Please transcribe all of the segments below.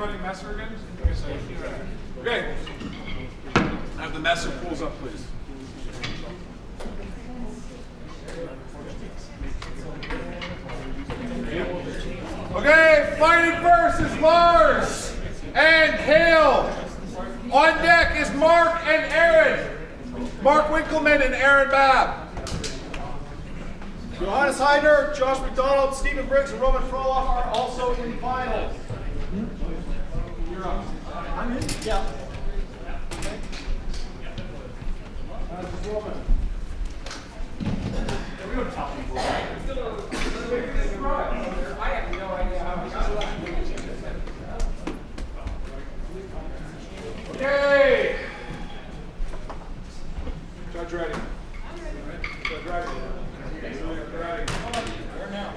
running Messer again? Okay. Have the Messer pulls up, please. Okay, fighting first is Lars and Hale. On deck is Mark and Aaron. Mark Winkleman and Aaron Babb. Johannes Heidner, Josh McDonald, Stephen Briggs, and Roman Froloff are also in finals. You're up. I'm in? Yeah. Roman. We don't tell people. I have no idea how we got Okay. Judge ready. Judge ready. Ready. Where now?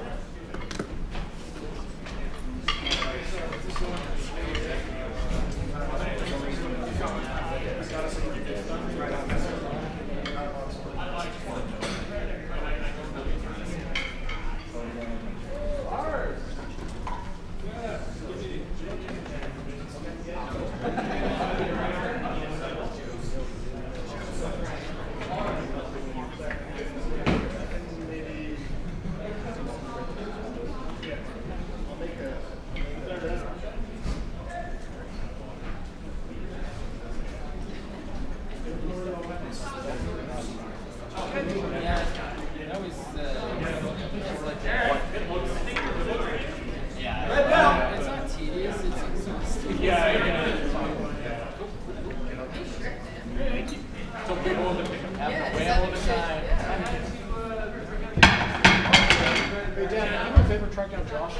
Track down Josh.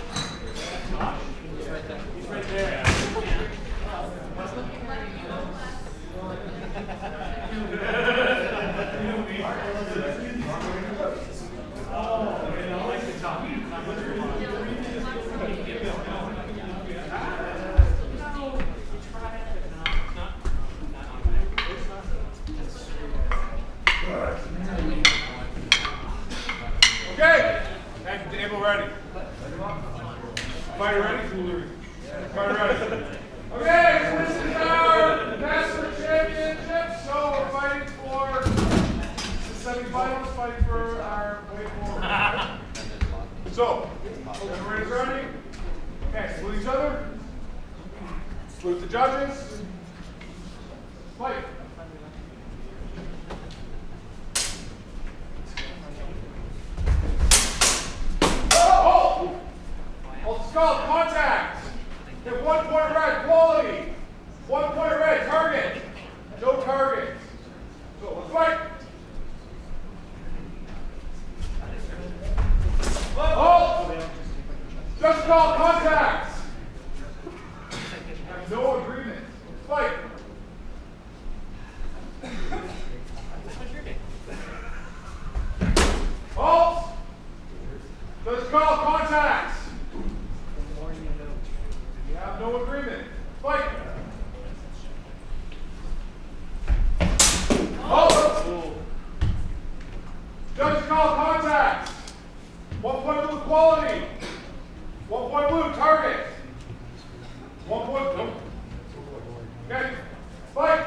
He's right there. He's right there. Okay. And table ready. Fighter ready? Fighter ready. Okay, so this is our Master Championship. So we're fighting for the semifinals, fighting for our way forward. So, everybody's ready? Okay, salute each other. Salute the judges. Fight. It's called contact. Get 1 point red, quality. 1 point red, target. No target. So let's fight. Oh! Just called contact. No agreement. Fight. Halt! Just called contact. You have no agreement. Fight! Oh! Judge call contact. 1 point blue quality. 1 point blue target. 1 point blue. Okay. Fight!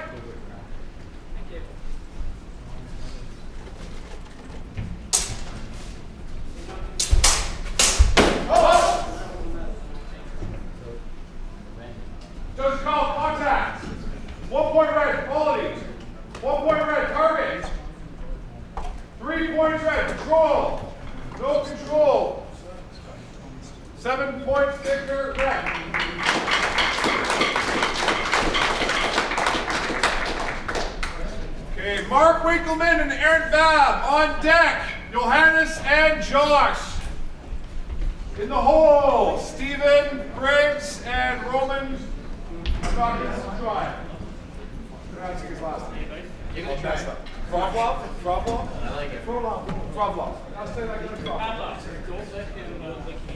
Judge call contact. 1 point red, quality. 1 point red, target. 3 points red, control. No control. 7 points Victor, red. Okay, Mark Winkleman and Aaron Babb on deck. Johannes and Josh. In the hole, Stephen Briggs and Roman. I'm not going to try. I'm going to his last name. Give it a try. Frolov? Frolov? I like it. Frolov. Frolov. I'll say like Frolov. Don't let him lick you.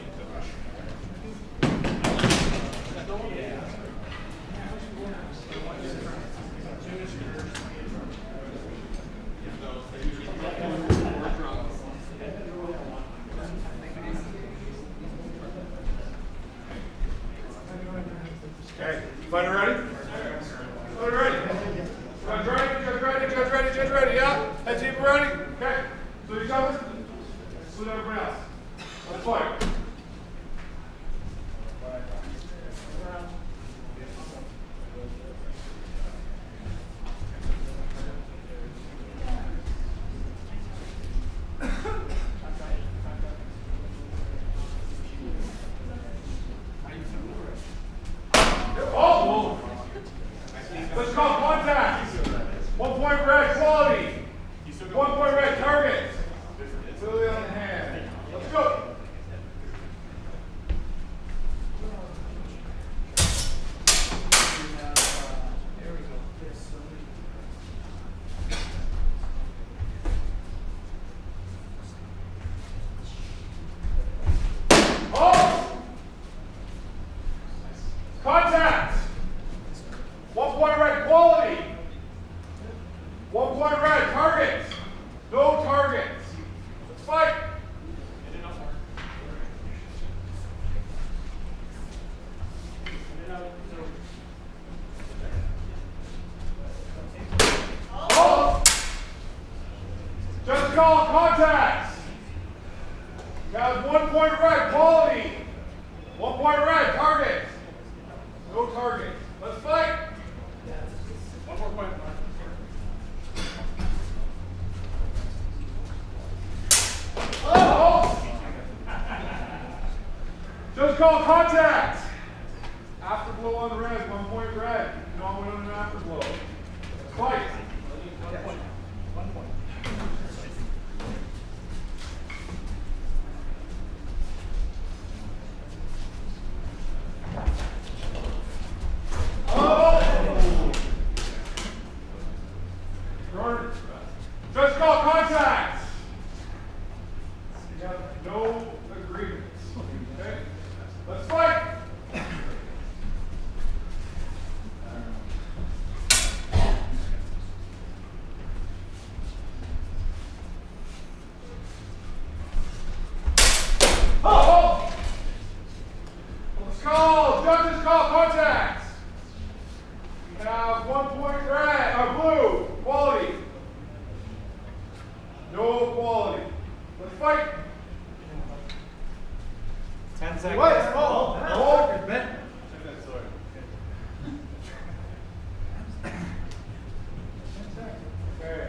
Okay, fighter ready? Fighter ready? Judge ready, judge ready, judge ready, judge ready, yeah? Head team ready? Okay. So each other. Salute everybody else. Let's fight. Oh! Let's call contact. 1 point red, quality. 1 point red, target. Literally on the hand. Let's go. Oh! Contact. 1 point red, quality. 1 point red, target. No targets. Let's fight. Oh! Just call contact. Got 1 point red, quality. 1 point red, target. No target. Let's fight. 1 more point. Oh! Just call contact. Afterglow on the red, 1 point red. No one on an afterglow. Let's fight. 1 point. 1 point. Just call contact. You have no agreements. Okay? Let's fight. Oh! Let's call. Judges call contact. We have 1 point red, blue, quality. No quality. Let's fight. 10 seconds. What? Oh, no. Okay.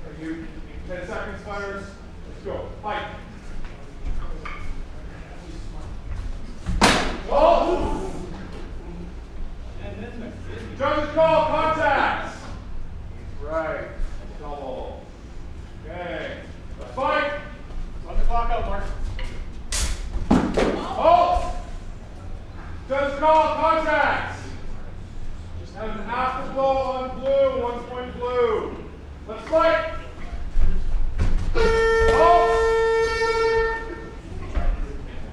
Are you 10 seconds, fighters? Let's go. Fight. Oh! Judges call contact. Right. Double. Okay. Let's fight. Run the clock out, Mark. Oh! Judges call contact. Just have an afterglow on blue, 1 point blue. Let's fight. Oh!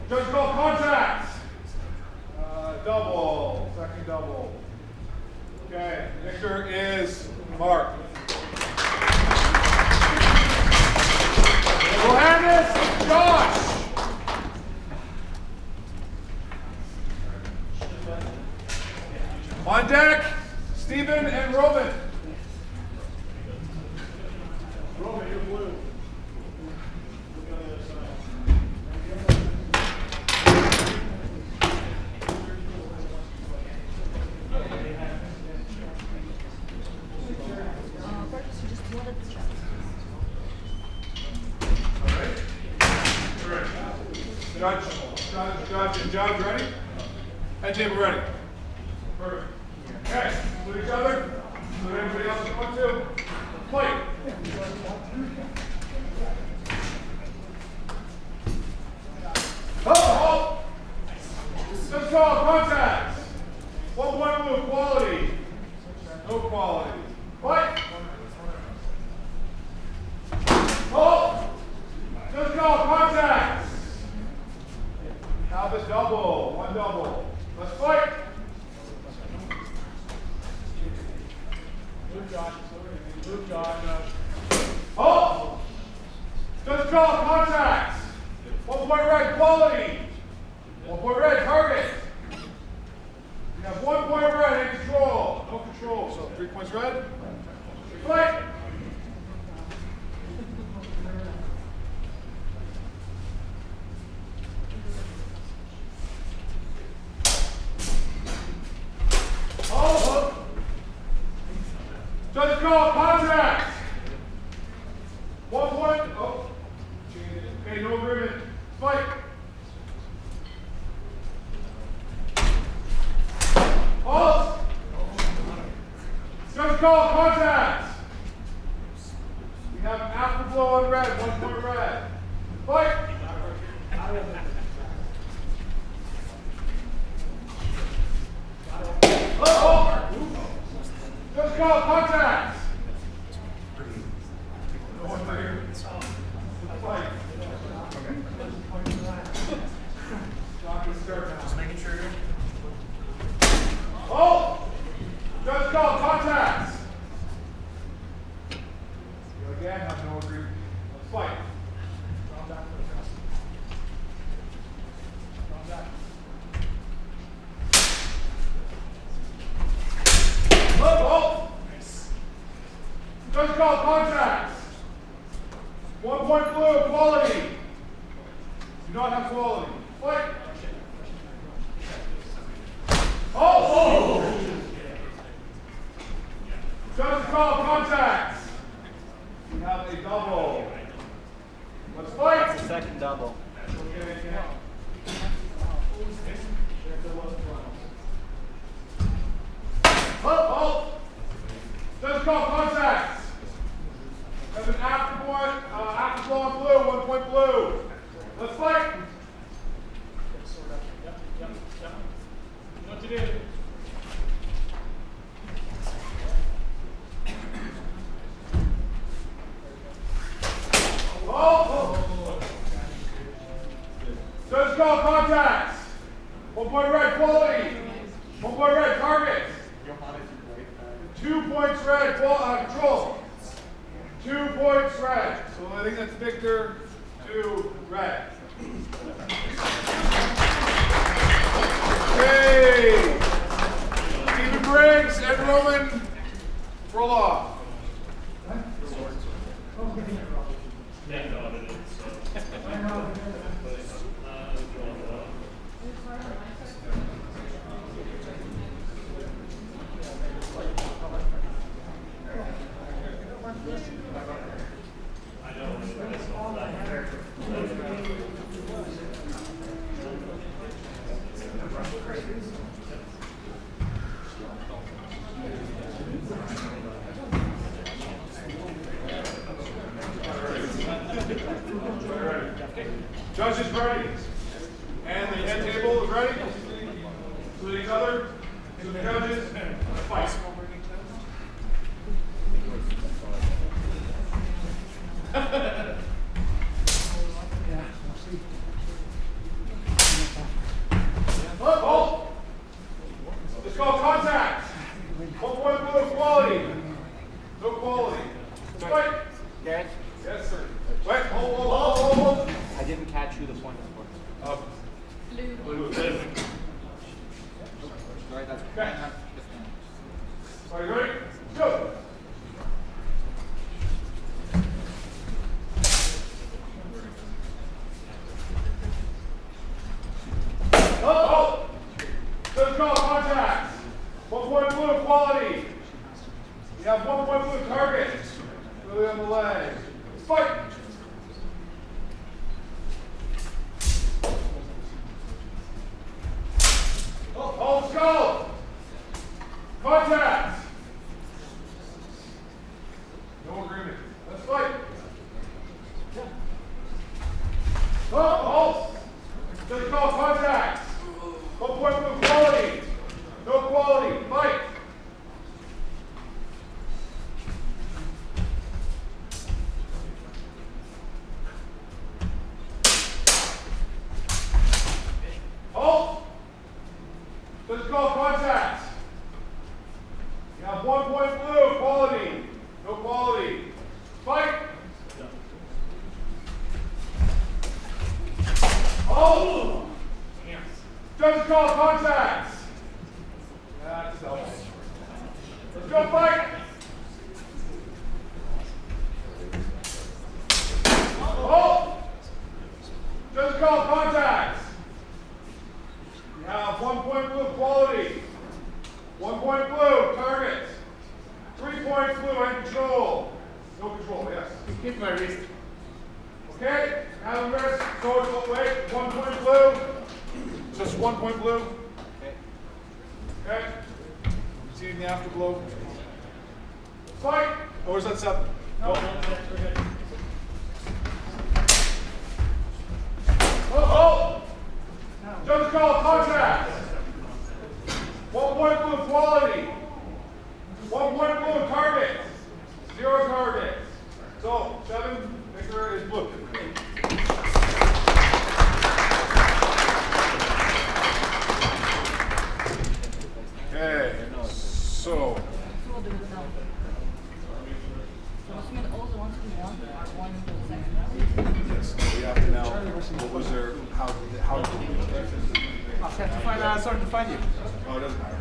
Judges call contact. Double. Second double. Okay. Victor is Mark. We'll hand this to Josh. On deck, Stephen and Robin. Roman, you're blue. Look on the other side. Judge, ready? Head table ready. Perfect. Okay, salute each other. Salute everybody else you want to. Fight. Oh! Just call contact. 1 point blue, quality. No quality. Fight. Oh! Just call contact. Now this double, 1 double. Let's fight. Move, Josh. Move, Josh. Oh! Just call contact. 1 point red, quality. 1 point red, target. You have 1 call contact. We have an afterblow on red, 1 point red. Fight. Oh! Just call contact. No one here. Fight. Just making sure. Oh! Just call contact. You again have no agreement. Let's fight. Oh! Just call contact. 1 point blue, quality. Do not have quality. Fight. Oh! Just call contact. We have a double. Let's fight. That's the second double. Oh! Just call contact. There's an afterblow on blue, 1 point blue. Let's fight. What to do? Oh! Just call contact. 1 point red, quality. 1 point red, target. 2 points red, control. 2 points red. So I think that's Victor, 2 red. Okay. Stephen Briggs and Roman Froloff. Judges ready. And the end table is ready. To each other, to the judges, fight. Oh! Let's call contact. 1 point blue, quality. No quality. Fight. Garrett, Yes, sir. Wait, hold. I didn't catch who the point was for. Blue. Right, that's Okay. Are you ready? Go. Oh! Just call contact. 1 point blue, quality. You have 1 point blue, target. Really on the leg. Fight. Oh, let's go. Contact. No agreement. Let's fight. Oh! Just call contact. 1 point blue, quality. No quality. Fight. Oh! Just call contact. You have 1 point blue, quality. No quality. Fight. Oh! Just call contact. That's selfish. Let's go fight. Oh! Just call contact. You have 1 point blue, quality. 1 point blue, target. 3 points blue and control. No control, yes. Keep my wrist. Okay, now the rest, so wait, 1 point blue. Just 1 point blue. Okay. Okay. Receiving the afterglow. Fight. Or is that 7? No. Oh! Judge call contact. 1 point blue quality. 1 point blue target. 0 target. So 7 Victor is blue. Okay. So. We have to now. What was there? How did we? I'll have to find out. Sorry to find you. Oh, it doesn't matter.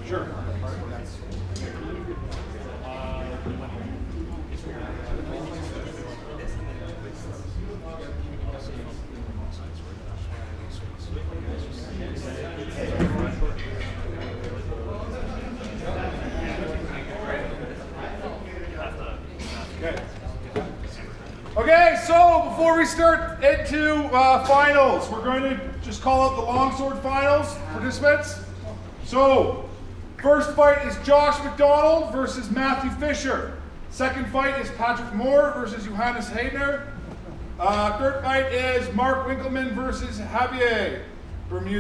Sure. Okay, so before we start into finals, we're going to just call out the longsword finals participants. So, first fight is Josh McDonald versus Matthew Fisher. Second fight is Patrick Moore versus Johannes Heidner. Third fight is Mark Winkelman versus Javier Bermudez.